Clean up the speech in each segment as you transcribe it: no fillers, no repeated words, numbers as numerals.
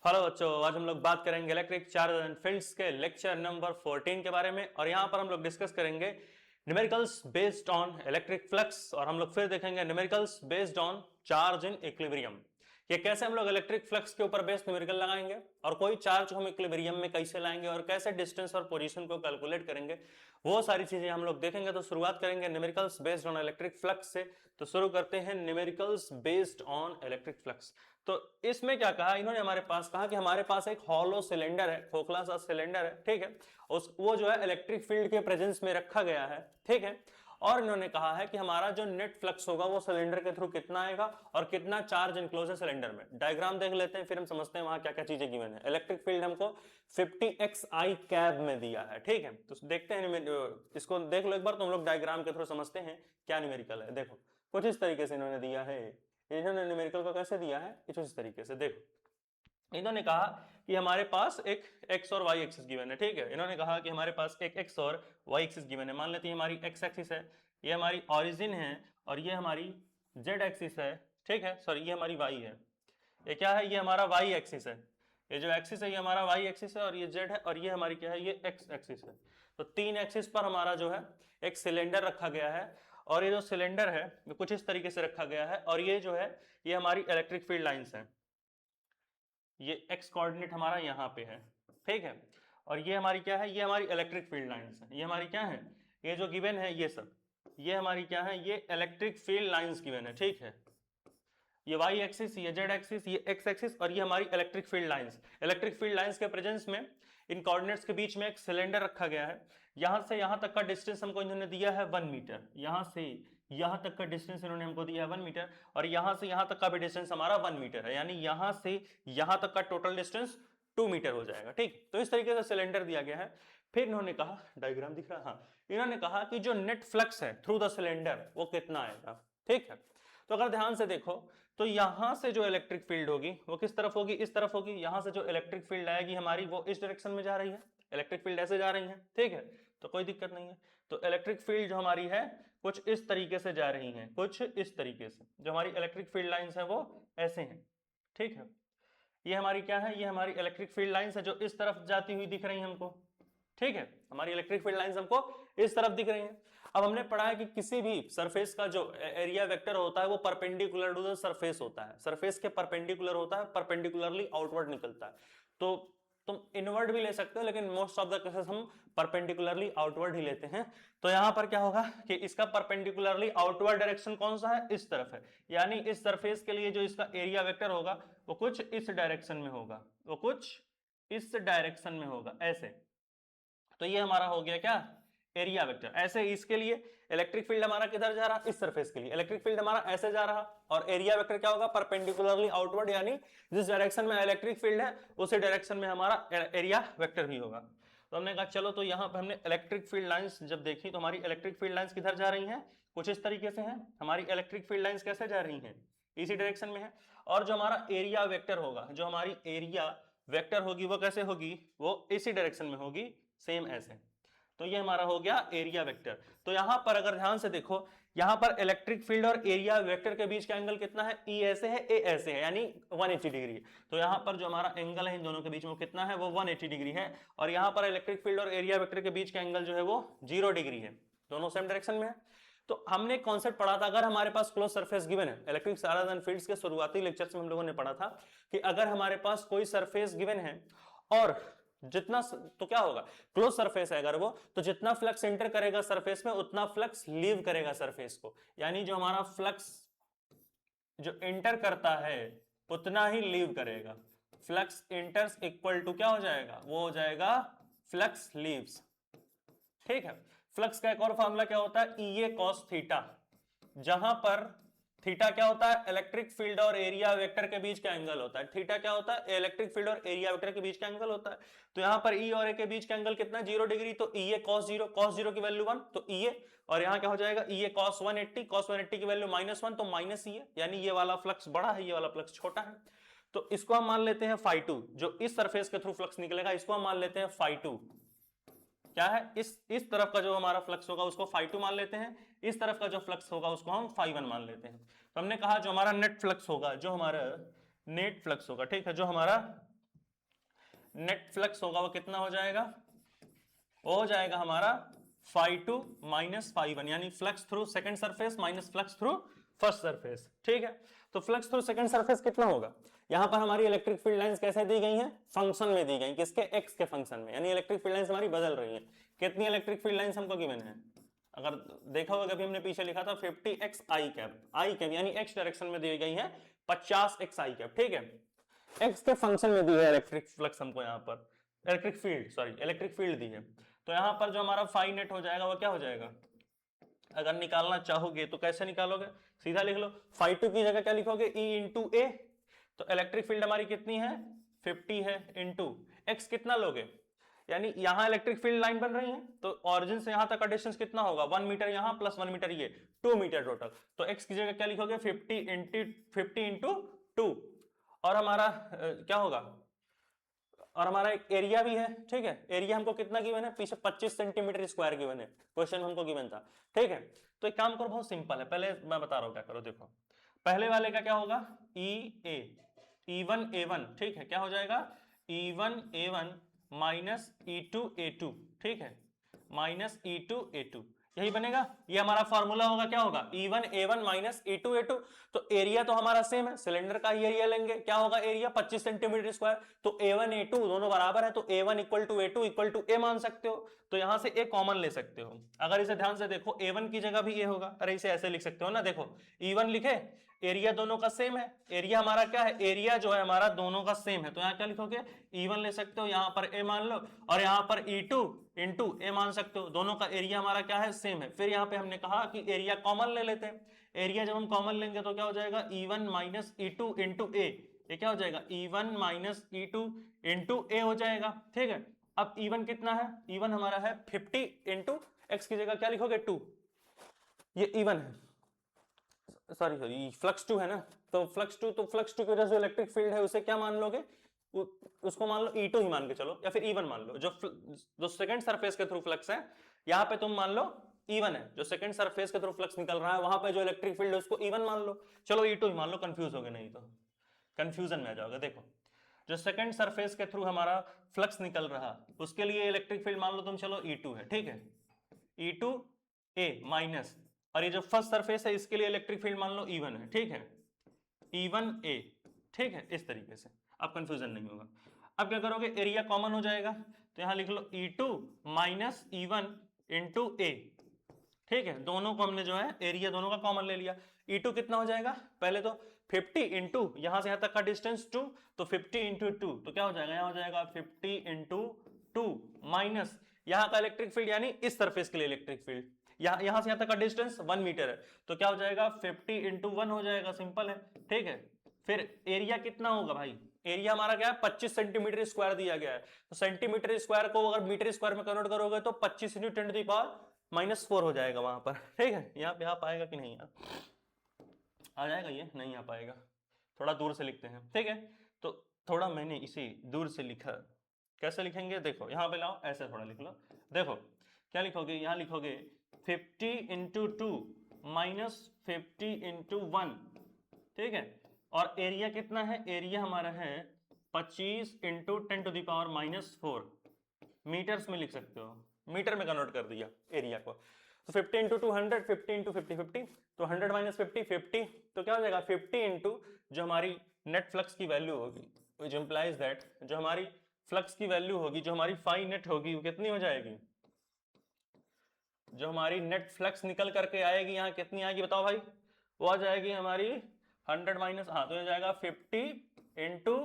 Hello बच्चों, आज हम लोग बात करेंगे इलेक्ट्रिक चार्ज एंड फील्ड्स के लेक्चर नंबर 14 के बारे में। और यहाँ पर हम लोग डिस्कस करेंगे numericals based on electric flux, और हम लोग फिर देखेंगे numericals based on charge in equilibrium. ये कैसे हम लोग इलेक्ट्रिक फ्लक्स के ऊपर बेस्ड न्यूमेरिकल लगाएंगे और कोई चार्ज को हम इक्विलिब्रियम में कैसे लाएंगे और कैसे डिस्टेंस और पोजीशन को कैलकुलेट करेंगे, वो सारी चीजें हम लोग देखेंगे। तो शुरुआत करेंगे numericals based on electric flux से। तो शुरू करते हैं numericals based on electric flux. तो इसमें क्या कहा इन्होंने, हमारे पास कहा कि हमारे पास एक हॉलो सिलेंडर है, खोखला सा सिलेंडर है, ठीक है। उस वो जो है इलेक्ट्रिक फील्ड के प्रेजेंस में रखा गया है, ठीक है। और इन्होंने कहा है कि हमारा जो नेट फ्लक्स होगा वो सिलेंडर के थ्रू कितना आएगा और कितना चार्ज इनक्लोज है सिलेंडर में। डायग्राम देख लेते हैं, फिर हम समझते हैं वहां क्या क्या चीजें गिवन है। इलेक्ट्रिक फील्ड हमको 50xi कैब में दिया है, ठीक है। तो देखते हैं, इसको देख लो एक बार, तो हम लोग डायग्राम के थ्रू समझते हैं क्या न्यूमेरिकल है। देखो कुछ इस तरीके से इन्होंने दिया है। इन्होंने न्यूमेरिकल को कैसे दिया है, कुछ इस तरीके से देखो। इन्होंने कहा कि हमारे पास एक x और y एक्सिस गिवन है, ठीक है। इन्होंने कहा कि हमारे पास एक x और y एक्सिस गिवन है। मान लेते हैं हमारी x एक्सिस है, ये हमारी ओरिजिन है, और ये हमारी z एक्सिस है, ठीक है। सॉरी, ये हमारी y है। ये क्या है, ये हमारा y एक्सिस है। ये जो एक्सिस है ये हमारा y एक्सिस है, और ये z है, और ये हमारी क्या है, ये x एक्सिस है। तो तीन एक्सिस पर हमारा जो है एक सिलेंडर रखा गया है, और ये जो सिलेंडर है ये कुछ इस तरीके से रखा गया है। और ये जो है ये हमारी इलेक्ट्रिक फील्ड लाइंस है। ये x कोऑर्डिनेट हमारा यहाँ पे है, ठीक है। और ये हमारी क्या है, ये हमारी इलेक्ट्रिक फील्ड लाइंस है। ये हमारी क्या है, ये जो गिवन है ये सब, ये हमारी क्या है, ये इलेक्ट्रिक फील्ड लाइंस गिवन है, ठीक है। ये y एक्सिस, ये z एक्सिस, ये x एक्सिस, और ये हमारी electric field lines. Electric field lines के प्रेजेंस में इन कोऑर्डिनेट्स के बीच में एक सिलेंडर रखा गया है। यहां से यहां तक का डिस्टेंस हमको इन्होंने दिया है 1 मीटर। यहां से यहां तक का डिस्टेंस इन्होंने हमको दिया है 1 मीटर, और यहां से यहां तक का भी डिस्टेंस हमारा 1 मीटर है। यानी यहां से यहां तक का टोटल डिस्टेंस 2 मीटर हो जाएगा, ठीक। तो इस तरीके से सिलेंडर दिया गया है। फिर इन्होंने कहा, डायग्राम दिख रहा है, हाँ। इन्होंने कहा कि जो नेट फ्लक्स है थ्रू द सिलेंडर वो कितना आएगा, ठीक है। तो अगर ध्यान से देखो तो यहां से जो इलेक्ट्रिक फील्ड होगी वो किस तरफ होगी, इस तरफ होगी। यहां से जो इलेक्ट्रिक फील्ड आएगी हमारी वो इस डायरेक्शन में जा रही है, इलेक्ट्रिक फील्ड ऐसे जा रही है, ठीक है। तो कोई दिक्कत नहीं है। तो इलेक्ट्रिक फील्ड जो हमारी है कुछ इस तरीके से जा रही है, कुछ इस तरीके से। जो हमारी इलेक्ट्रिक फील्ड लाइंस है वो ऐसे हैं, ठीक है। ये हमारी क्या है, ये हमारी इलेक्ट्रिक फील्ड लाइंस है जो इस तरफ जाती हुई दिख रही है हमको, ठीक है। हमारी इलेक्ट्रिक फील्ड लाइंस हमको इस तरफ दिख रही हैं। अब हमने पढ़ा है कि किसी भी सरफेस का जो एरिया वेक्टर होता है वो परपेंडिकुलर टू द सरफेस होता है, सरफेस के परपेंडिकुलर होता है, परपेंडिकुलरली आउटवर्ड निकलता है। तो तुम इनवर्ड भी ले सकते हो, लेकिन मोस्ट ऑफ द केसेस हम परपेंडिकुलरली आउटवर्ड ही लेते हैं। तो यहां पर क्या होगा कि इसका परपेंडिकुलरली आउटवर्ड डायरेक्शन कौन सा है, इस तरफ है। यानी इस सरफेस के लिए जो इसका एरिया वेक्टर होगा वो कुछ इस डायरेक्शन में होगा, वो कुछ इस डायरेक्शन में होगा, ऐसे। तो ये हमारा हो गया क्या, एरिया वेक्टर। ऐसे इसके लिए इलेक्ट्रिक फील्ड हमारा किधर जा रहा, इस सरफेस के लिए इलेक्ट्रिक फील्ड हमारा ऐसे जा रहा, और एरिया वेक्टर क्या होगा, परपेंडिकुलरली आउटवर्ड, यानी जिस डायरेक्शन में इलेक्ट्रिक फील्ड है उसी डायरेक्शन में हमारा एरिया वेक्टर भी होगा। तो हमने कहा चलो, तो यहां पर हमने इलेक्ट्रिक फील्ड लाइंस जब देखी तो हमारी इलेक्ट्रिक फील्ड लाइंस किधर जा रही हैं, कुछ इस तरीके से हैं। हमारी इलेक्ट्रिक फील्ड लाइंस कैसे जा रही हैं, इसी डायरेक्शन में है। और जो हमारा एरिया वेक्टर होगा, जो हमारी एरिया वेक्टर होगी वो कैसे होगी, वो इसी डायरेक्शन में होगी, सेम ऐसे। तो ये हमारा हो गया एरिया वेक्टर। तो यहां पर अगर ध्यान से देखो, यहां पर इलेक्ट्रिक फील्ड और एरिया वेक्टर के बीच का एंगल कितना है, ई ऐसे है, ए ऐसे है, यानी 180 डिग्री। तो यहां पर जो हमारा एंगल है इन दोनों के बीच में कितना है, वो 180 डिग्री है। और यहां पर इलेक्ट्रिक फील्ड और एरिया वेक्टर के बीच का एंगल जो है वो 0 डिग्री है, दोनों सेम डायरेक्शन में है। तो हमने कॉन्सेप्ट पढ़ा था, अगर हमारे पास क्लोज सरफेस गिवन है, इलेक्ट्रिक चार्ज एंड फील्ड्स के शुरुआती लेक्चर्स में हम लोगों ने पढ़ा था कि अगर हमारे पास कोई सरफेस गिवन है और जितना, तो क्या होगा, क्लोज सरफेस है अगर वो, तो जितना फ्लक्स एंटर करेगा सरफेस में उतना फ्लक्स लीव करेगा सरफेस को। यानी जो हमारा फ्लक्स जो एंटर करता है उतना ही लीव करेगा। फ्लक्स एंटर्स इक्वल टू क्या हो जाएगा, वो हो जाएगा फ्लक्स लीव्स, ठीक है। फ्लक्स का एक और फॉर्मूला क्या होता है, ई ए कॉस थीटा, जहां पर थीटा क्या होता है, इलेक्ट्रिक फील्ड और एरिया वेक्टर के बीच का एंगल होता है। थीटा क्या होता है, इलेक्ट्रिक फील्ड और एरिया वेक्टर के बीच का एंगल होता है। तो यहां पर ई और ए के बीच का एंगल कितना, 0 डिग्री। तो ई ए कॉस 0, कॉस 0 की वैल्यू 1, तो ई ए, और यहां क्या हो जाएगा, ई ए कॉस 180, कॉस 180 की वैल्यू -1, तो माइनस ई ए, यानी ये वाला फ्लक्स बड़ा है, ये वाला फ्लक्स छोटा है। तो इसको हम मान लेते हैं φ2, जो इस सरफेस के थ्रू फ्लक्स निकलेगा इसको हम मान लेते हैं φ2। क्या है, इस तरफ का जो हमारा फ्लक्स होगा उसको φ2 मान लेते हैं, इस तरफ का जो फ्लक्स होगा उसको हम φ1 मान लेते हैं। तो हमने कहा जो हमारा नेट फ्लक्स होगा, जो हमारा नेट फ्लक्स होगा, ठीक है, जो हमारा नेट फ्लक्स होगा वो कितना हो जाएगा, वो हो जाएगा हमारा φ2 माइनस φ1, यानी flux through second surface minus flux through first surface. ठीक है, तो फ्लक्स थ्रू सेकंड सरफेस कितना होगा, यहां पर हमारी इलेक्ट्रिक फील्ड लाइंस कैसे दी गई हैं, फंक्शन में दी गई, किसके, एक्स के फंक्शन में, यानी इलेक्ट्रिक फील्ड लाइंस हमारी बदल रही हैं। कितनी इलेक्ट्रिक फील्ड लाइंस हमको गिवन है, अगर देखा होगा अभी हमने पीछे लिखा था 50x आई कैप यानी एक्स डायरेक्शन में दी गई है 50x आई कैप। ठीक है, एक्स के फंक्शन में दी है इलेक्ट्रिक फ्लक्स हमको, यहाँ पर इलेक्ट्रिक फील्ड दी है। तो यहाँ पर जो हमारा फाई नेट हो जाएगा वो क्या हो जाएगा, अगर निकालना चाहोगे तो कैसे निकालोगे, सीधा लिख लो, φ2 की जगह क्या लिखोगे, E इंटू ए, तो इलेक्ट्रिक फील्ड हमारी कितनी है 50 है, इंटू एक्स कितना लोगे, यानी यहां इलेक्ट्रिक फील्ड लाइन बन रही है तो ऑरिजिन से यहां तक का डिस्टेंस कितना होगा, 1 मीटर यहां प्लस 1 मीटर ये, 2 मीटर टोटल। तो x की जगह क्या लिखोगे 50 इंटू 2, और हमारा क्या होगा, और हमारा एक एरिया भी है। ठीक है, एरिया हमको कितना गिवन है, पीछे 25 सेंटीमीटर स्क्वायर गिवन है, क्वेश्चन हमको गिवन था। ठीक है, तो एक काम करो, बहुत सिंपल है, पहले मैं बता रहा हूं क्या करो, देखो पहले वाले का क्या होगा, E1 A1, ठीक है, क्या हो जाएगा E1 A1 minus E2 A2, ठीक है, माइनस E2 A2, यही बनेगा, ये हमारा फॉर्मूला होगा, क्या होगा E1 A1 minus E2 A2। तो एरिया तो हमारा सेम है, सिलेंडर का ही एरिया लेंगे, क्या होगा एरिया 25 सेंटीमीटर स्क्वायर, तो A1 A2 दोनों बराबर है, तो A1 equal to A2 equal to A मान सकते हो, तो यहां से A कॉमन ले सकते हो। अगर इसे ध्यान से देखो A1 की जगह भी A होगा, अरे इसे ऐसे लिख सकते हो ना, देखो E1 लिखे, एरिया दोनों का सेम है, एरिया हमारा क्या है, एरिया जो है हमारा दोनों का सेम है, तो यहाँ क्या लिखोगे E1 ले सकते हो, यहाँ पर A मान लो, और यहाँ पर E2 इंटू A मान सकते हो, दोनों का एरिया हमारा क्या है, सेम है। फिर यहाँ पे हमने कहा कि एरिया कॉमन ले लेते हैं, एरिया जब हम कॉमन लेंगे तो क्या हो जाएगा E1 minus E2 into A, ये क्या हो जाएगा E1 minus E2 into A हो जाएगा। ठीक है, अब E1 कितना है, E1 हमारा है 50 इंटू एक्स की जगह क्या लिखोगे 2, ये E1 है, सॉरी फ्लक्स 2 है ना, तो फ्लक्स 2 की वजह से इलेक्ट्रिक फील्ड है उसे क्या मान लोगे, उसको मान लो E2 ही मान के चलो, या फिर E1 मान लो, जो सेकंड सरफेस के थ्रू फ्लक्स है, यहाँ पे तुम मान लो E1 है, जो सेकंड सरफेस के थ्रू फ्लक्स निकल रहा है वहां पे जो इलेक्ट्रिक फील्ड है उसको E1 मान लो, चलो E2 ही मान लो, कंफ्यूज हो गए नहीं तो कंफ्यूजन में आ जाओगे। देखो जो सेकंड सरफेस के थ्रू हमारा फ्लक्स निकल रहा उसके लिए इलेक्ट्रिक फील्ड मान लो तुम, चलो E2 है, ठीक है, E2 A माइनस, और ये जो फर्स्ट सरफेस है इसके लिए इलेक्ट्रिक फील्ड मान लो E1 है, ठीक है, E1 A, ठीक है, इस तरीके से, अब कंफ्यूजन नहीं होगा। अब क्या करोगे, एरिया कॉमन हो जाएगा, तो यहां लिख लो E2 minus E1 into A, ठीक है, दोनों को हमने जो है एरिया दोनों का कॉमन ले लिया। E2 कितना हो जाएगा, पहले तो 50 इंटू यहां से यहां तक का डिस्टेंस 2, तो 50 इंटू 2 तो क्या हो जाएगा, यहां हो जाएगा 50 इंटू 2 माइनस यहां का इलेक्ट्रिक फील्ड यानी इस सरफेस के लिए इलेक्ट्रिक फील्ड, यहां से यहां तक का डिस्टेंस 1 मीटर है, तो क्या हो जाएगा 50 इंटू 1 हो जाएगा, सिंपल है। ठीक है, फिर एरिया कितना होगा भाई, एरिया हमारा क्या है 25 सेंटीमीटर स्क्वायर दिया गया है, तो सेंटीमीटर स्क्वायर को अगर मीटर स्क्वायर में कन्वर्ट करोगे तो 25 इंटू 10 टू द पावर -4 हो जाएगा वहां पर। ठीक है, यहाँ पे आ पाएगा कि नहीं, आ जाएगा, ये नहीं आ पाएगा, थोड़ा दूर से लिखते हैं। ठीक है, तो थोड़ा मैंने इसे दूर से लिखा, कैसे लिखेंगे देखो, यहाँ पे लाओ, ऐसे थोड़ा लिख लो, देखो क्या लिखोगे, यहाँ लिखोगे 50 इंटू 2 माइनस 50 इंटू 1, ठीक है, और एरिया कितना है, एरिया हमारा है 25 into 10 to the power -4, metres में लिख सकते हो, मीटर में कन्वर्ट कर दिया एरिया को, तो 50 इंटू 200, 50 इंटू 50 50, तो 100 माइनस 50 50, तो क्या हो जाएगा 50 इंटू जो हमारी नेट फ्लक्स की वैल्यू होगी, विच इंप्लाइज दैट जो हमारी फ्लक्स की वैल्यू होगी, जो हमारी फाई नेट होगी वो कितनी हो जाएगी, जो हमारी नेट फ्लक्स निकल करके आएगी यहाँ कितनी आएगी बताओ भाई, वो आ जाएगी हमारी 100 माइनस, हाँ तो ये जाएगा 50 into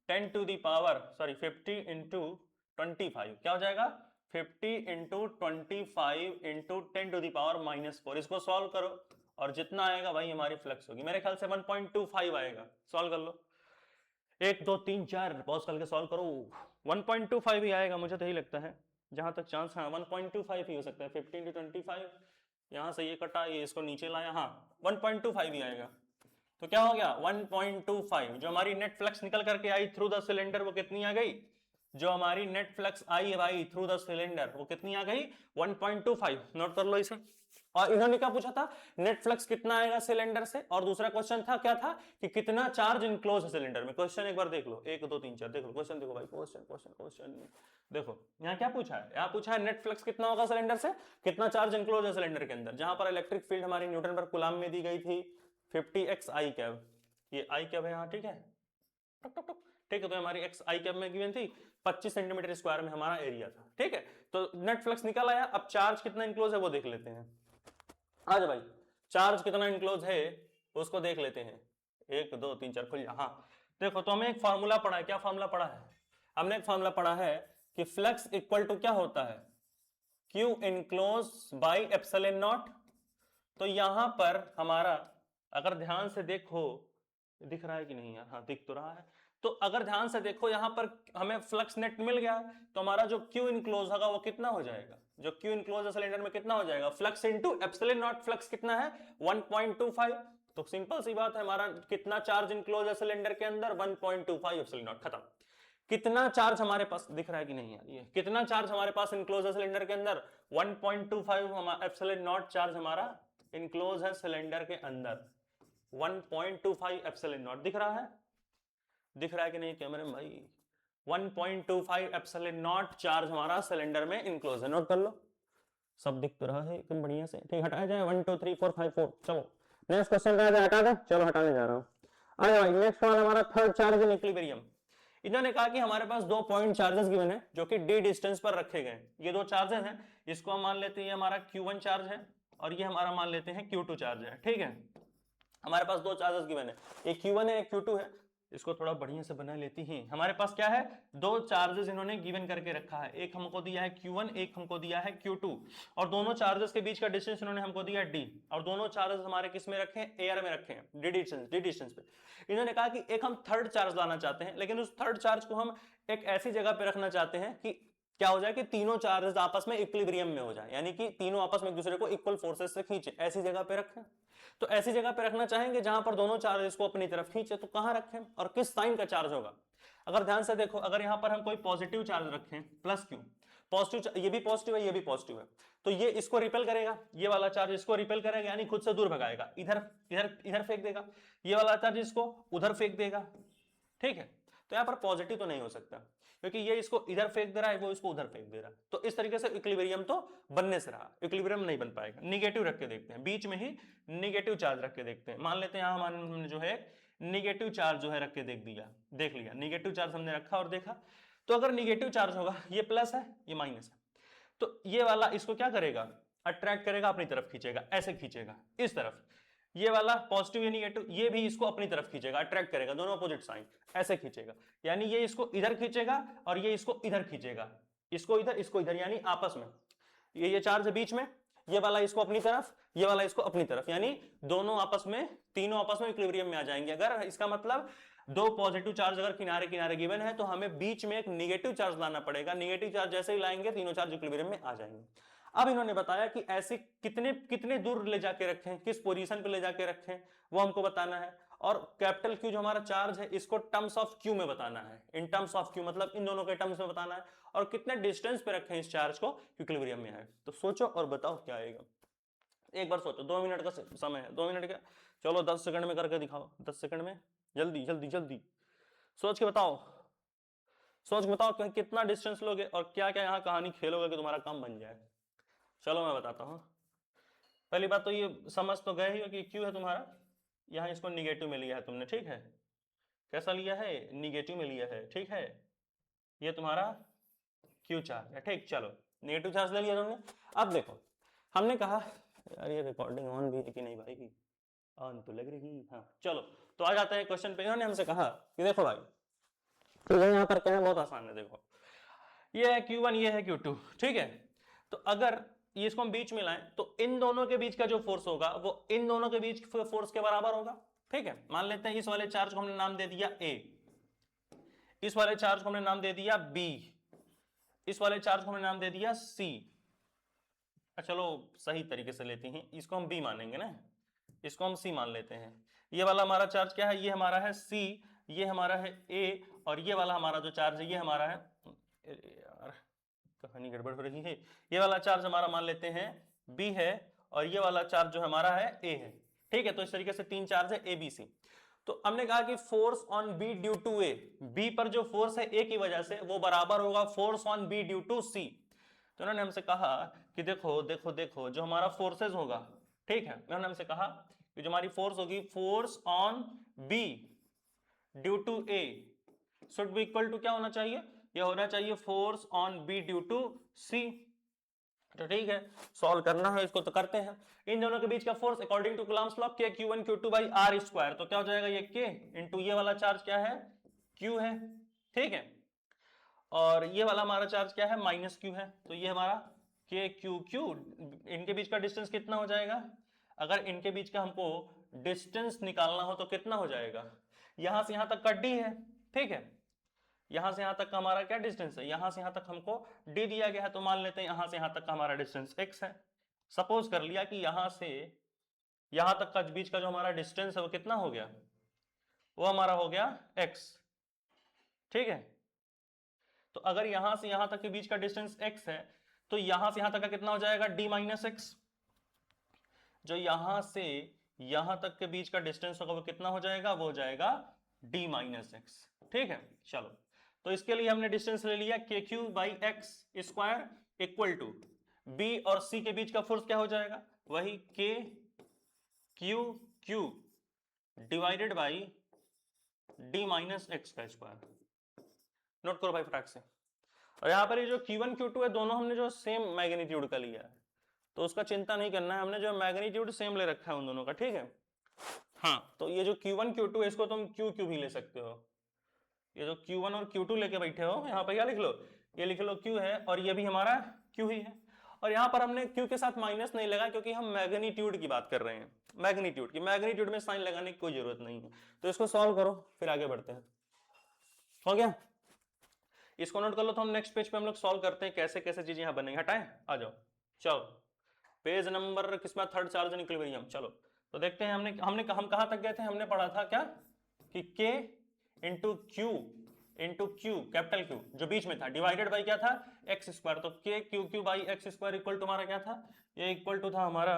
10 to the power, sorry 50 into 25, क्या हो जाएगा 50 into 25 into 10 to the power -4, इसको सॉल्व करो और जितना आएगा भाई हमारी फ्लक्स होगी, मेरे ख्याल से 1.25 आएगा, सॉल्व कर लो, 1 2 3 4 पॉज करके सॉल्व करो, 1.25 ही आएगा, मुझे तो यही लगता है, जहां तक चांस है 1.25 ही हो सकता है, 50 इंटू 25, यहाँ से ये कटा, ये इसको नीचे लाया, हाँ 1.25 ही आएगा, तो क्या हो गया 1.25, जो हमारी नेट फ्लक्स निकल करके आई थ्रू द सिलेंडर वो कितनी आ गई जो हमारी नेट फ्लक्स आई है भाई थ्रू द सिलेंडर वो कितनी आ गई 1.25। नोट कर लो इसे। और इन्होंने क्या पूछा था, नेट फ्लक्स कितना आएगा सिलेंडर से, और दूसरा क्वेश्चन था क्या था कि कितना चार्ज इनक्लोज है सिलेंडर में। क्वेश्चन एक बार देख लो, 1 2 3 4 देख लो क्वेश्चन, देखो भाई क्वेश्चन क्वेश्चन क्वेश्चन देखो यहाँ क्या पूछा है, यहाँ पूछा है नेट फ्लक्स कितना होगा सिलेंडर से, कितना चार्ज इनक्लोज है सिलेंडर के अंदर, जहां पर इलेक्ट्रिक फील्ड हमारी न्यूटन पर कूलम में दी गई थी 50x आई कैब, ये आई कैब है यहाँ, ठीक है टुक टुक टुक, ठीक है। तो हमारी एक्स आई कैब में गिवन थी 25 सेंटीमीटर स्क्वायर में हमारा एरिया था, ठीक है। तो नेट फ्लक्स निकल आया। अब चार्ज कितना इनक्लोज है वो देख लेते हैं। आज भाई चार्ज कितना इनक्लोज है उसको देख लेते हैं। 1 2 3 4 खुल जा। हाँ देखो, तो हमें एक फॉर्मूला पढ़ा है। क्या फॉर्मूला पढ़ा है? हमने एक फॉर्मूला पढ़ा है कि फ्लक्स इक्वल टू क्या होता है, Q enclose by epsilon not. तो यहां पर हमारा अगर ध्यान से देखो, दिख रहा है कि नहीं यार, हाँ दिख तो रहा है। तो अगर ध्यान से देखो यहाँ पर हमें फ्लक्स नेट मिल गया, तो हमारा जो Q इनक्लोज होगा वो कितना हो जाएगा, जो Q इनक्लोज है सिलेंडर में कितना हो जाएगा, flux into epsilon not. Flux कितना है 1.25। तो सिंपल सी बात है, हमारा कितना चार्ज इनक्लोज है सिलेंडर के अंदर 1.25 एप्सिलॉन नॉट, खत्म। कितना चार्ज हमारे पास दिख रहा है कि नहीं यार, ये कितना चार्ज हमारे पास इनक्लोज है सिलेंडर के अंदर 1.25 एप्सिलॉन नॉट चार्ज हमारा इनक्लोज है सिलेंडर के अंदर 1.25 एप्सिलॉन नॉट। दिख रहा है, दिख रहा है कि नहीं कैमरे में भाई, 1.25 एप्सिलॉन नॉट चार्ज हमारा सिलेंडर में इनक्लोज है। नोट कर लो, सब दिख तो रहा है एकदम बढ़िया से, ठीक। हटाया जाए 1 2 3 4 5 4। चलो नेक्स्ट क्वेश्चन का हटा दे, चलो हटाने जा रहा हूं। अरे भाई नेक्स्ट वाला हमारा थर्ड चार्ज इन इक्विलिब्रियम। इन्होंने कहा कि हमारे पास 2 पॉइंट चार्जेस गिवन है जो कि d डिस्टेंस पर रखे गए। ये 2 चार्जेस हैं, इसको हम मान लेते हैं ये हमारा Q1 चार्ज है और ये हमारा मान लेते हैं Q2 चार्ज है, ठीक है। हमारे पास 2 चार्जेस गिवन है, एक Q1 है एक Q2 है। इसको थोड़ा बढ़िया से बना लेती हैं। हमारे पास क्या है, 2 चार्जेस इन्होंने गिवन करके रखा है, एक हमको दिया है Q1, एक हमको दिया है Q2, और दोनों चार्जेस के बीच का डिस्टेंस इन्होंने हमको दिया है d, और दोनों चार्जेस हमारे किस में रखे हैं, एयर में रखे हैं, d डिस्टेंस पे। इन्होंने कहा कि एक हम थर्ड चार्ज लाना चाहते हैं, लेकिन उस थर्ड चार्ज को हम एक ऐसी जगह पे रखना चाहते हैं कि क्या हो जाए कि तीनों चार्जेस आपस में इक्विलिब्रियम में हो जाए, यानी कि तीनों आपस में एक दूसरे को इक्वल फोर्सेस से खींचे, ऐसी जगह पे रखें। तो ऐसी जगह पे रखना चाहेंगे जहां पर दोनों चार्जेस को अपनी तरफ खींचे, तो कहां रखें और किस साइन का चार्ज होगा। अगर ध्यान से देखो, अगर यहां पर हम कोई पॉजिटिव चार्ज रखें प्लस Q, पॉजिटिव, ये भी पॉजिटिव है ये भी पॉजिटिव है, तो ये इसको रिपेल करेगा, ये वाला चार्ज इसको रिपेल करेगा, यानी खुद से दूर भगाएगा, इधर इधर इधर फेंक देगा, ये वाला चार्ज इसको उधर फेंक देगा, ठीक है। तो यहाँ पर पॉजिटिव तो नहीं हो सकता, क्योंकि ये इसको इधर फेंक दे रहा है, वो इसको उधर फेंक दे रहा है, तो इस तरीके से इक्विलिब्रियम तो बनने से रहा, इक्विलिब्रियम नहीं बन पाएगा। निगेटिव रख के देखते हैं, बीच में ही निगेटिव चार्ज रख के देखते हैं। मान लेते हैं यहाँ हमने जो है निगेटिव चार्ज जो है रख के देख लिया, निगेटिव चार्ज हमने रखा और देखा। तो अगर निगेटिव चार्ज होगा, ये प्लस है ये माइनस है, तो ये वाला इसको क्या करेगा, अट्रैक्ट करेगा, अपनी तरफ खींचेगा, ऐसे खींचेगा इस तरफ। ये वाला पॉजिटिव या निगेटिव, ये भी इसको अपनी तरफ खींचेगा, अट्रैक्ट करेगा, दोनों अपोजिट साइन, ऐसे खींचेगा। यानी ये इसको इधर खींचेगा और ये इसको इधर खींचेगा, इसको इधर, यानी आपस में ये चार्ज है बीच में, ये वाला इसको अपनी तरफ, ये वाला इसको अपनी तरफ, यानी दोनों आपस में, तीनों आपस में इक्विलिब्रियम में आ जाएंगे। अगर इसका मतलब 2 पॉजिटिव चार्ज अगर किनारे किनारे गिवन है, तो हमें बीच में एक निगेटिव चार्ज लाना पड़ेगा। निगेटिव चार्ज जैसे ही लाएंगे, तीनों चार्ज इक्विलिब्रियम में आ जाएंगे। अब इन्होंने बताया कि ऐसे कितने कितने दूर ले जाके रखें, किस पोजीशन पे ले जाके रखें, वो हमको बताना है। और कैपिटल Q जो हमारा चार्ज है, इसको टर्म्स ऑफ Q में बताना है, इन टर्म्स ऑफ Q मतलब इन दोनों के टर्म्स में बताना है, और कितने डिस्टेंस पे रखें इस चार्ज को इक्विलिब्रियम में है। तो सोचो और बताओ क्या आएगा, एक बार सोचो। 2 मिनट का समय है, 2 मिनट का, चलो 10 सेकंड में करके दिखाओ, 10 सेकंड में, जल्दी जल्दी जल्दी सोच के बताओ, सोच के बताओ कि कितना डिस्टेंस लोगे और क्या क्या यहाँ कहानी खेलोगे कि तुम्हारा काम बन जाए। चलो मैं बताता हूँ। पहली बात तो ये समझ तो गए ही हो कि Q है तुम्हारा, यहाँ इसको निगेटिव में लिया है तुमने, ठीक है। कैसा लिया है, निगेटिव में लिया है, ठीक है। ये तुम्हारा Q चार्ज है, ठीक। चलो निगेटिव चार्ज ले लिया तुमने। अब देखो, हमने कहा यार ये रिकॉर्डिंग ऑन भी है कि नहीं भाई, ऑन तो लग रही, हाँ चलो। तो आ जाते हैं क्वेश्चन पे। इन्होंने हमसे कहा कि देखो भाई, तो यहाँ पर क्या है, बहुत आसान है। देखो ये है Q1, ये है Q2, ठीक है। तो अगर ये इसको हम बीच में लाएं, तो इन दोनों के बीच का जो फोर्स होगा वो इन दोनों के बीच फोर्स के बराबर होगा, ठीक है। मान लेते हैं इस वाले चार्ज को हमने नाम दे दिया A, इस वाले चार्ज को हमने नाम दे दिया B, इस वाले चार्ज को हमने नाम दे दिया C। चलो सही तरीके से लेते हैं, इसको हम B मानेंगे ना, इसको हम C मान लेते हैं। ये वाला हमारा चार्ज क्या है, ये हमारा है C, ये हमारा है A, और ये वाला हमारा जो चार्ज है ये हमारा है यार कहानी गड़बड़ हो रही है। ये वाला चार्ज हमारा मान लेते हैं बी है और ये वाला चार्ज जो हमारा है ए है, ठीक है। तो इस तरीके से तीन चार्ज है ए बी सी। तो हमने कहा कि force on B due to A, B पर जो फोर्स है ए की वजह से वो बराबर होगा force on B due to C. तो उन्होंने हमसे कहा कि देखो देखो देखो जो हमारा फोर्सेज होगा, ठीक है, उन्होंने हमसे कहा कि जो हमारी फोर्स होगी, force on B due to A should be equal to क्या होना चाहिए, ये होना चाहिए force on B due to C. तो ठीक है, सॉल्व करना है इसको तो करते हैं। इन दोनों के बीच का force according to Coulomb's law के Q1 Q2 by are square, तो क्या हो जाएगा ये K इंटू ये वाला चार्ज क्या है Q है, ठीक है। और ये वाला हमारा चार्ज क्या है माइनस Q है, तो ये हमारा K Q Q, इनके बीच का डिस्टेंस कितना हो जाएगा, अगर इनके बीच का हमको डिस्टेंस निकालना हो तो कितना हो जाएगा, यहां से यहां तक का D है, ठीक है। यहां से यहां तक का हमारा क्या डिस्टेंस है, यहां से यहां तक हमको d दिया गया है, तो मान लेते हैं यहां से यहां तक का हमारा डिस्टेंस x है। सपोज कर लिया कि यहां से यहां तक का बीच का जो हमारा डिस्टेंस है वो कितना हो गया, वो हमारा हो गया x, ठीक है। तो अगर यहां से यहां तक के बीच का डिस्टेंस x है तो यहां से यहां तक का कितना हो जाएगा d माइनस एक्स। जो यहां से यहां तक के बीच का डिस्टेंस होगा वो कितना हो जाएगा, वो हो जाएगा d माइनस एक्स, ठीक है। चलो, तो इसके लिए हमने डिस्टेंस ले लिया के q by x square equal to B और सी के बीच का फोर्स क्या हो जाएगा, वही के Q Q divided by D minus x का स्क्वायर। नोट करो भाई फटाक से। और यहां पर ये जो Q1 Q2 है दोनों हमने जो सेम मैग्नीट्यूड का लिया है, तो उसका चिंता नहीं करना है, हमने जो मैग्नीट्यूड सेम ले रखा है उन दोनों का, ठीक है। हाँ, तो ये जो Q1 Q2 है इसको तुम QQ भी ले सकते हो। ये जो Q1 और Q2 लेके बैठे हो यहाँ पर क्या लिख लो, ये लिख लो Q है और ये भी हमारा Q ही है। और यहाँ पर हमने Q के साथ माइनस नहीं लगा क्योंकि हम मैग्नीट्यूड की बात कर रहे हैं, मैग्नीट्यूड की, मैग्नीट्यूड में साइन लगाने की कोई जरूरत नहीं है। तो इसको सॉल्व करो फिर आगे बढ़ते हैं। हो गया, इसको नोट कर लो। तो हम नेक्स्ट पेज पे हम लोग सॉल्व करते हैं कैसे कैसे चीजें यहाँ बनेंगी। हटाएं, आ जाओ, चलो पेज नंबर किसमें, थर्ड चार्ज निकल गई हम। चलो तो देखते हैं हमने हमने हम कहां तक गए थे, हमने पढ़ा था क्या कि K into q capital Q जो बीच में था डिवाइडेड बाई क्या था एक्स स्क्वायर। तो K q q by x square equal to हमारा क्या था, ये इक्वल टू था हमारा,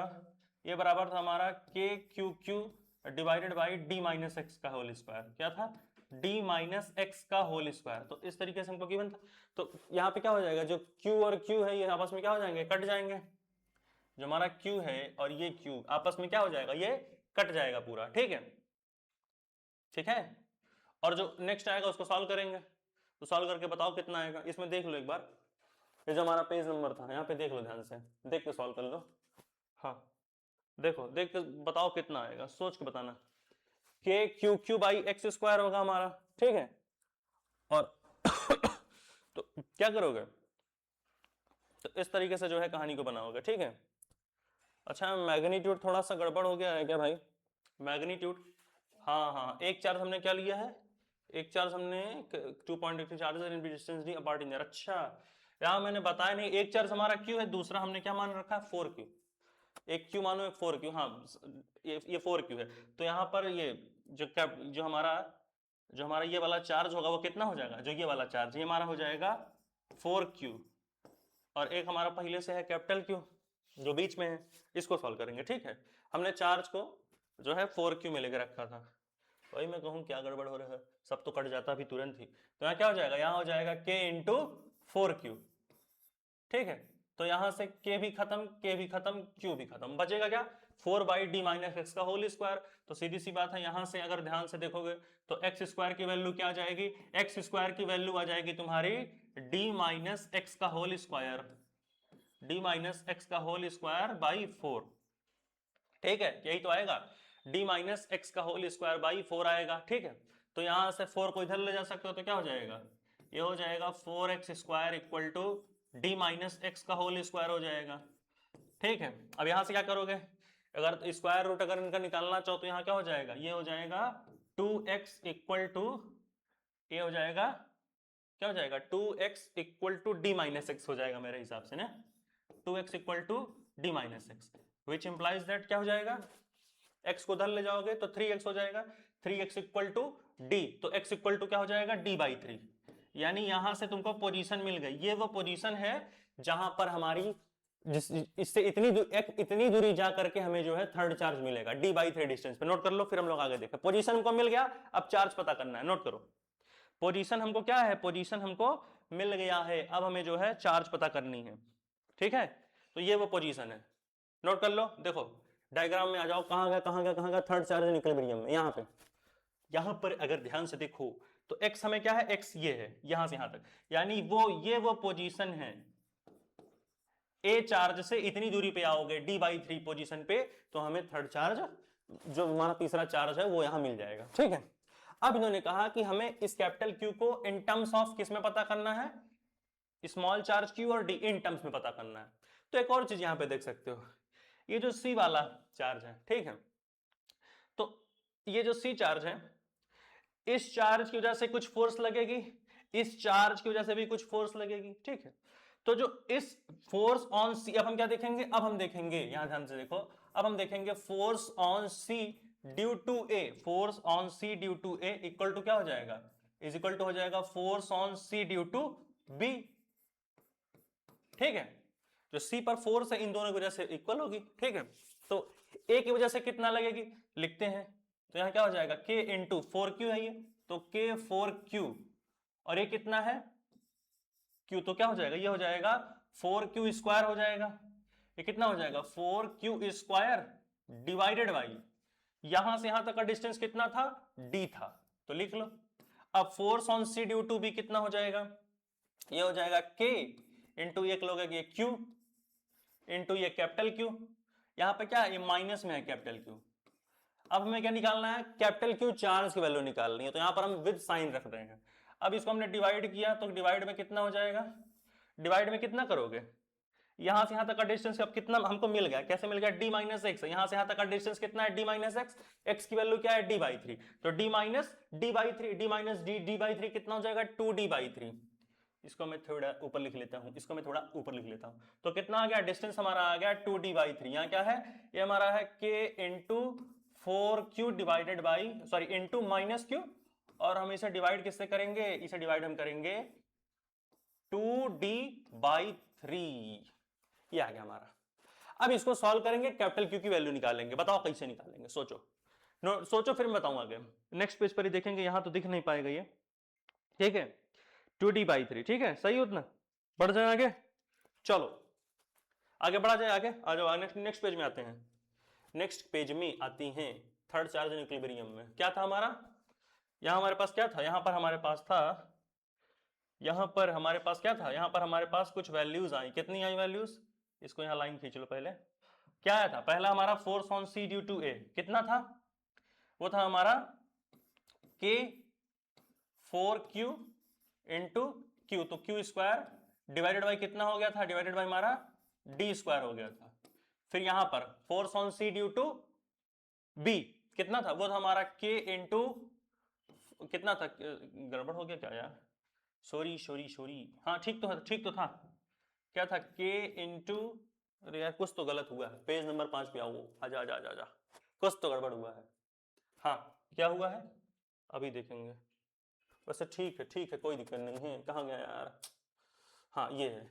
ये बराबर था हमारा K q Q divided by D minus x का होल स्क्वायर। क्या था, डी माइनस एक्स का होल स्क्वायर। तो इस तरीके से हमको गिवन था। तो यहाँ पे क्या हो जाएगा, जो Q और Q है ये आपस में क्या हो जाएंगे, कट जाएंगे। जो हमारा Q है और ये Q आपस में क्या हो जाएगा, ये कट जाएगा पूरा, ठीक है, ठीक है। और जो नेक्स्ट आएगा उसको सॉल्व करेंगे। तो सॉल्व करके बताओ कितना आएगा, इसमें देख लो एक बार, ये जो हमारा पेज नंबर था यहाँ पे देख लो, ध्यान से देख के सॉल्व कर लो। हाँ देखो, देख के बताओ कितना आएगा, सोच के बताना। के Q q by x square होगा हमारा, ठीक है। और तो क्या करोगे, तो इस तरीके से जो है कहानी को बनाओगे, ठीक है। अच्छा, मैग्नीट्यूड थोड़ा सा गड़बड़ हो गया है क्या भाई, मैग्नीट्यूड, हाँ हाँ, एक चार्ज हमने क्या लिया है, एक चार्ज हमने 2.83 charges in distance D apart in their. अच्छा, यहाँ मैंने बताया नहीं, एक चार्ज हमारा Q है, दूसरा हमने क्या मान रखा है 4Q। एक Q मानो एक 4Q, हाँ ये 4Q है। तो यहाँ पर ये जो हमारा ये वाला चार्ज होगा वो कितना हो जाएगा, जो ये वाला चार्ज ये हमारा हो जाएगा 4Q, और एक हमारा पहले से है कैपिटल Q जो बीच में है। इसको सॉल्व करेंगे, ठीक है। हमने चार्ज को जो है 4Q में लेकर रखा था, वही मैं कहूँ क्या गड़बड़ हो रहा है, सब तो कट जाता भी तुरंत ही। तो यहाँ क्या हो जाएगा, यहाँ हो जाएगा K इंटू 4Q, ठीक है। तो यहाँ से K भी खत्म, K भी खत्म, Q भी खत्म, बचेगा क्या 4 बाई डी माइनस एक्स का होल स्क्वायर। तो सीधी सी बात है, यहाँ से अगर ध्यान से देखोगे तो एक्स स्क्वायर की वैल्यू क्या आ जाएगी, एक्स स्क्वायर की वैल्यू आ जाएगी तुम्हारी डी माइनस एक्स का whole square, D minus x का होल स्क्वायर बाई 4, ठीक है, यही तो आएगा, डी माइनस एक्स का होल स्क्वायर बाई 4 आएगा, ठीक है। तो यहां से 4 को इधर ले जा सकते हो तो क्या हो जाएगा, ये हो जाएगा 4x square equal to D minus x का होल स्क्वायर हो जाएगा, ठीक है। अब यहां से क्या करोगे, अगर स्क्वायर रूट अगर इनका निकालना चाहो तो यहाँ क्या हो जाएगा, ये हो जाएगा 2x इक्वल टू, ये हो जाएगा क्या हो जाएगा 2x equal to D minus x हो जाएगा मेरे हिसाब से ना, 2x equal to D minus x, which implies that क्या हो जाएगा, x को उधर ले जाओगे तो 3x हो जाएगा, 3x इक्वल टू डी, तो x इक्वल टू क्या हो जाएगा d बाई 3, यानी यहां से तुमको पोजीशन मिल गई, ये वो पोजीशन है जहां पर हमारी इससे इतनी दूरी जा करके हमें जो है थर्ड चार्ज मिलेगा d/3 डिस्टेंस पे। नोट कर लो, फिर हम लोग आगे देखें। पोजीशन हमको मिल गया, अब चार्ज पता करना है। नोट करो, पोजीशन हमको क्या है, पोजीशन हमको मिल गया है, अब हमें जो है चार्ज पता करनी है। ठीक है, तो ये वो पोजीशन है। नोट कर लो, देखो डायग्राम में आ जाओ, कहां गया कहां गया कहां गया थर्ड चार्ज इक्विलिब्रियम में, यहां पर अगर ध्यान से देखो तो x हमें क्या है, x ये है यहां से यहां तक, यानी ये वो पोजीशन है, a चार्ज से इतनी दूरी पे आओगे d/3 पोजीशन पे, तो हमें थर्ड चार्ज जो हमारा तीसरा चार्ज है वो यहां मिल जाएगा। ठीक है, अब इन्होंने कहा कि हमें इस कैपिटल Q को इन टर्म्स ऑफ किस में पता करना है, स्मॉल चार्ज Q और D इन टर्म्स में पता करना है। तो एक और चीज यहां पे देख सकते हो, ये जो C वाला चार्ज है, ठीक है, तो ये जो C चार्ज है, इस चार्ज की वजह से कुछ फोर्स लगेगी, इस चार्ज की वजह से भी कुछ फोर्स लगेगी। ठीक है, तो जो इस फोर्स ऑन सी, अब हम क्या देखेंगे, अब हम देखेंगे, यहां ध्यान से देखो, अब हम देखेंगे force on C due to A, force on C due to A equal to क्या हो जाएगा, इज इक्वल टू हो जाएगा force on C due to B. ठीक है, जो सी पर फोर्स है इन दोनों की वजह से इक्वल होगी। ठीक है, तो ए की वजह से कितना लगेगी, लिखते हैं, तो यहां क्या हो जाएगा, k इंटू 4q है ये, तो k 4q, और ये कितना है q, तो क्या हो जाएगा, ये हो जाएगा 4q स्क्वायर हो जाएगा, ये कितना हो जाएगा 4q स्क्वायर डिवाइडेड बाई, यहां से यहां तक का डिस्टेंस कितना था, d था, तो लिख लो। अब force on C due to B कितना हो जाएगा, ये हो जाएगा k इंटू एक लोग ये q इंटू ये कैपिटल Q, यहां पे क्या है, ये माइनस में है कैपिटल Q। अब हमें क्या निकालना है, कैपिटल Q चार्ज की वैल्यू निकालनी है, तो यहां पर हम विद साइन रख रहे हैं। अब इसको हमने डिवाइड किया, तो डिवाइड में कितना हो जाएगा, डिवाइड में कितना करोगे, यहां से यहां तक का डिस्टेंस अब कितना हमको मिल गया, कैसे मिल गया, d माइनस एक्स, यहां से यहां तक का डिस्टेंस कितना है, d माइनस एक्स, एक्स की वैल्यू क्या है, d/3, तो d minus d/3, d minus d/3 कितना हो जाएगा, 2d/3। इसको मैं थोड़ा ऊपर लिख लेता हूं, इसको मैं थोड़ा ऊपर लिख लेता हूं, तो कितना आ गया, डिस्टेंस हमारा आ गया 2d/3, यहां क्या है, ये हमारा है k into 4q divided by, sorry into minus q, और हम इसे डिवाइड किससे करेंगे, इसे डिवाइड हम करेंगे 2d/3, ये आ गया हमारा। अब इसको सॉल्व करेंगे, कैपिटल Q की वैल्यू निकालेंगे, बताओ कैसे निकालेंगे, सोचो, सोचो फिर मैं बताऊं आगे। नेक्स्ट पेज पर ही देखेंगे, यहां तो दिख नहीं पाएगा ये। ठीक है, 2d/3, ठीक है, सही उतना, बढ़ जाए आगे, चलो आगे बढ़ा जाए, आगे आ जाओ, नेक्स्ट पेज में आते हैं। नेक्स्ट पेज में आती हैं थर्ड चार्ज इन इक्विलिब्रियम में क्या था हमारा, यहां हमारे पास क्या था, यहां पर हमारे पास था, यहां पर हमारे पास क्या था, यहां पर हमारे पास कुछ वैल्यूज आई, कितनी आई वैल्यूज, इसको यहां लाइन खींच लो पहले, क्या आया था, पहला हमारा force on C due to A कितना था, वो था हमारा k 4q इंटू q, तो q स्क्वायर डिवाइडेड बाई कितना हो गया था, डिवाइडेड बाई हमारा d स्क्वायर हो गया था। फिर यहां पर force on C due to b कितना था, वो था हमारा k इंटू कितना था, गड़बड़ हो गया क्या यार, सॉरी सॉरी सॉरी, हाँ ठीक तो था, क्या था k इंटू, अरे यार कुछ तो गलत हुआ है, पेज नंबर 5 पे आओ, आजा आजा आजा आजा, कुछ तो गड़बड़ हुआ है, हाँ क्या हुआ है अभी देखेंगे, वैसे ठीक है कोई दिक्कत नहीं है, कहाँ गया यार, हाँ ये है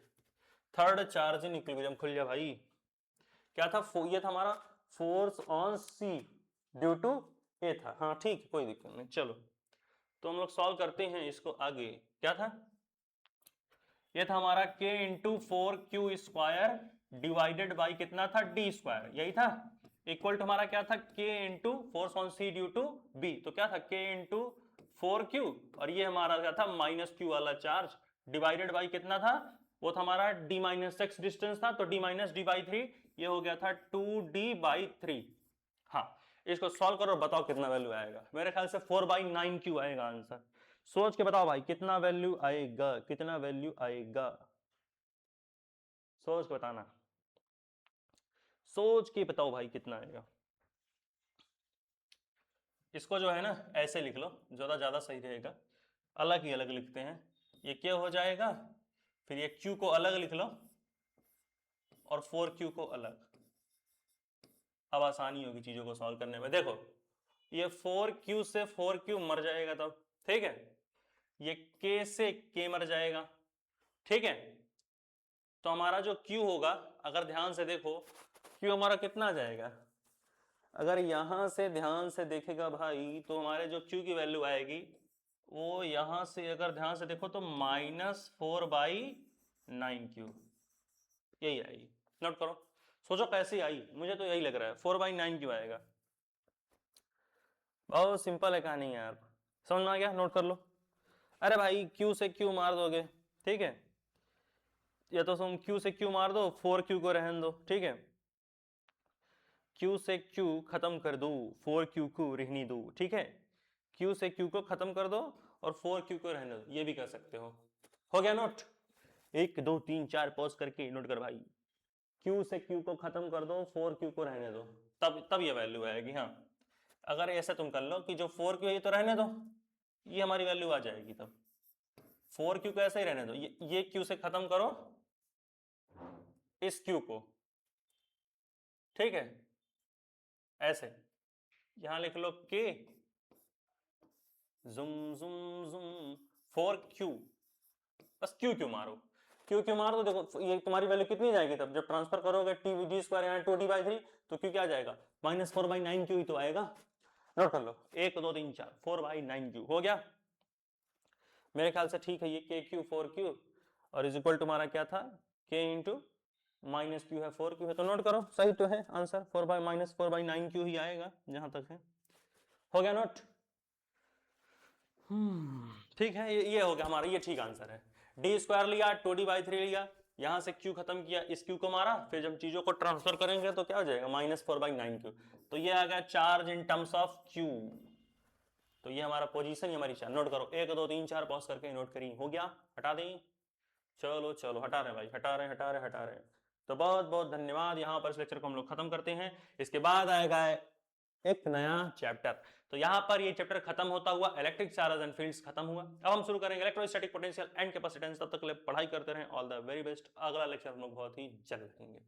थर्ड चार्ज इन इक्विलिब्रियम, खुल जा भाई, क्या था, ये था हमारा force on C due to A था, हाँ ठीक, कोई दिक्कत नहीं, चलो तो हम लोग सॉल्व करते हैं इसको आगे। क्या था, ये था हमारा k into 4q square divided by कितना था, d स्क्वायर, यही था, इक्वल टू हमारा क्या था, k into force on C due to b, तो क्या था k इंटू 4q, और ये हमारा क्या था माइनस q वाला चार्ज डिवाइडेड बाई कितना था, वो था हमारा d माइनस एक्स डिस्टेंस था, तो d माइनस d/3, ये हो गया था 2d/3। हाँ इसको सॉल्व करो, बताओ कितना वैल्यू आएगा, मेरे ख्याल से 4/9q आएगा आंसर, सोच के बताओ भाई कितना वैल्यू आएगा, कितना वैल्यू आएगा, सोच के बताना, सोच के बताओ भाई कितना आएगा। इसको जो है ना ऐसे लिख लो, ज्यादा सही रहेगा, अलग ही अलग लिखते हैं, ये क्या हो जाएगा, फिर ये q को अलग लिख लो और 4q को अलग, अब आसानी होगी चीजों को सॉल्व करने में। देखो ये 4q से 4q मर जाएगा तब, ठीक है, ये K से K मर जाएगा, ठीक है। तो हमारा जो Q होगा, अगर ध्यान से देखो Q हमारा कितना आ जाएगा, अगर यहां से ध्यान से देखेगा भाई तो हमारे जो Q की वैल्यू आएगी वो यहां से अगर ध्यान से देखो तो -4/9Q यही आएगी। नोट करो, सोचो कैसी आई, मुझे तो यही लग रहा है 4/9Q आएगा। बहुत सिंपल है कहानी यार, समझ में आ गया, नोट कर लो। अरे भाई Q से Q मार दोगे, ठीक है, या तो तुम Q से Q मार दो, 4Q को रहने दो, ठीक है। Q से Q खत्म कर दो, 4Q को रहने दो, ठीक है। Q से Q को खत्म कर दो और 4Q को रहने दो, ये भी कर सकते हो गया नोट। 1 2 3 4 पॉज करके नोट कर भाई। Q से Q को खत्म कर दो, 4Q को रहने दो, तब ये वैल्यू आएगी। हाँ, अगर ऐसा तुम कर लो कि जो 4Q है ये तो रहने दो, ये हमारी वैल्यू आ जाएगी। तब 4Q को ऐसे ही रहने दो, ये Q से खत्म करो इस Q को, ठीक है, ऐसे यहां लिख लो K जुम जुम जुम 4Q, बस Q मारो, Q मार दो। देखो ये तुम्हारी वैल्यू कितनी जाएगी, तब जब ट्रांसफर करोगे T2 यहाँ 2D/3 तो Q क्या जाएगा, -4/9Q ही तो आएगा। नोट कर लो, 1 2 3 4 4/9Q हो गया मेरे ख्याल से, ठीक है। ये KQ 4Q और इज इक्वल टू हमारा क्या था, K इंटू -Q है 4Q है, तो नोट करो सही तो है आंसर, 4/9Q ही आएगा जहां तक है। हो गया नोट, ठीक है। ये हो गया हमारा, ये ठीक आंसर है। D² लिया, 2D/3 लिया, यहां से Q खत्म किया, इस Q को मारा, फिर जब चीजों को ट्रांसफर करेंगे तो क्या हो जाएगा, -4/9Q। तो ये आ गया charge in terms of Q। तो ये हमारा पोजीशन, ये हमारी चार्ज। नोट करो, 1 2 3 4 पॉज करके नोट करी, हो गया, हटा दें। चलो चलो हटा रहे भाई, हटा रहे। तो बहुत बहुत धन्यवाद, यहाँ पर इस लेक्चर को हम लोग खत्म करते हैं। इसके बाद आएगा एक नया चैप्टर। तो यहाँ पर ये चैप्टर खत्म होता हुआ इलेक्ट्रिक चार्जेस एंड फील्ड्स खत्म हुआ। अब हम शुरू करेंगे इलेक्ट्रोस्टैटिक पोटेंशियल एंड कैपेसिटेंस। तब तक के लिए पढ़ाई करते रहें, ऑल द वेरी बेस्ट। अगला लेक्चर हम लोग बहुत ही जल्द लेंगे।